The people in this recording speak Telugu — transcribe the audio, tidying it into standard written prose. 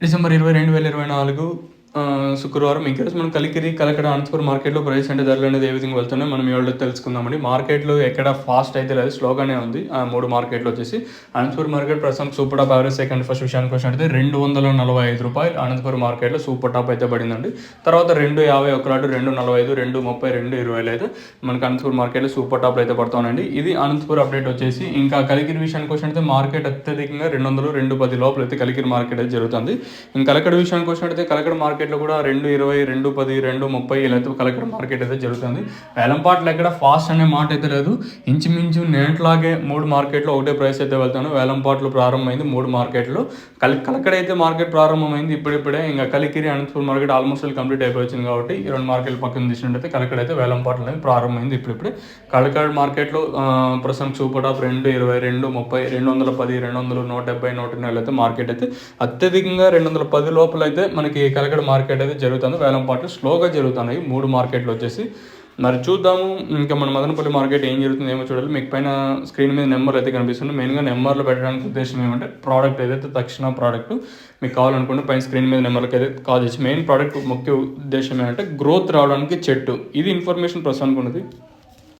డిసెంబర్ 20, 2024 శుక్రవారం. ఇంకా మనం కలికిరి, కలకడ, అనంతపురం మార్కెట్‌లో ప్రైస్ అంటే ధరలు అనేది ఏ విధంగా వెళ్తున్నాయో మనం ఈ వీడియోలో తెలుసుకుందామండి. మార్కెట్‌లో ఎక్కడ ఫాస్ట్ అయితే లేదు, స్లోగానే ఉంది. 3 మార్కెట్‌లు వచ్చేసి అనంతపురం మార్కెట్ ప్రస్తుతం super top average second first విషయానికి వచ్చినట్టయితే ₹245 అనంతపురం మార్కెట్‌లో సూపర్ టాప్ అయితే పడిందండి. తర్వాత 2.51, 2.45, 2.30, 2.20 అయితే మనకు అనంతపురం మార్కెట్‌లో సూపర్ టాప్లు అయితే పడుతున్నాయండి. ఇది అనంతపురం అప్డేట్ వచ్చేసి. ఇంకా కలికిరి విషయానికి వచ్చినట్టయితే మార్కెట్ అత్యధికంగా 200, 210 లోపల అయితే కలికిరి మార్కెట్ అయితే జరుగుతుంది. ఇంకా కలకడ విషయానికి వచ్చినట్టయితే కలకడ మార్కెట్లో కూడా 2.20, 2.10, 2.30 ఇలా అయితే కలకడ మార్కెట్ అయితే జరుగుతుంది. వేలంపాట్లు ఎక్కడ ఫాస్ట్ అనే మాట అయితే లేదు. ఇంచుమించు నేట్లాగే 3 మార్కెట్లో ఒకటే ప్రైస్ అయితే వెళ్తాను. వేలంపాట్లు ప్రారంభమైంది 3 మార్కెట్లో. కలకడ అయితే మార్కెట్ ప్రారంభమైంది ఇప్పుడిప్పుడే. ఇంకా Kalikiri, Anantapuram market almost complete అయిపోయింది కాబట్టి ఈ 2 మార్కెట్లు పక్కన తీసినట్టయితే కలకడ అయితే వేలంపాట్లు అనేది ప్రారంభమైంది ఇప్పుడిప్పుడే. కలకడ మార్కెట్లో ప్రస్తుతం సూపర్ టాప్ 2.20, 2.30, 210, 200, 170, 140 అయితే మార్కెట్ అయితే అత్యధికంగా 210 లోపల అయితే మనకి కలకడ మార్కెట్ అయితే జరుగుతుంది. వేలంపాట్లు స్లోగా జరుగుతున్నాయి 3 మార్కెట్లు వచ్చేసి. మరి చూద్దాము ఇంకా మన మదనపల్లి మార్కెట్ ఏం జరుగుతుంది ఏమో చూడాలి. మీకు పైన స్క్రీన్ మీద నెంబర్లు అయితే కనిపిస్తుంది. మెయిన్గా నెంబర్లు పెట్టడానికి ఉద్దేశం ఏమంటే ప్రోడక్ట్ ఏదైతే తక్షణ ప్రోడక్ట్ మీకు కావాలనుకుంటే పైన స్క్రీన్ మీద నెంబర్కి అయితే కాల్ చేసి మెయిన్ ప్రోడక్ట్ ముఖ్య ఉద్దేశం ఏంటంటే గ్రోత్ రావడానికి చెట్టు. ఇది ఇన్ఫర్మేషన్ ప్రస్తుతానికి ఉన్నది.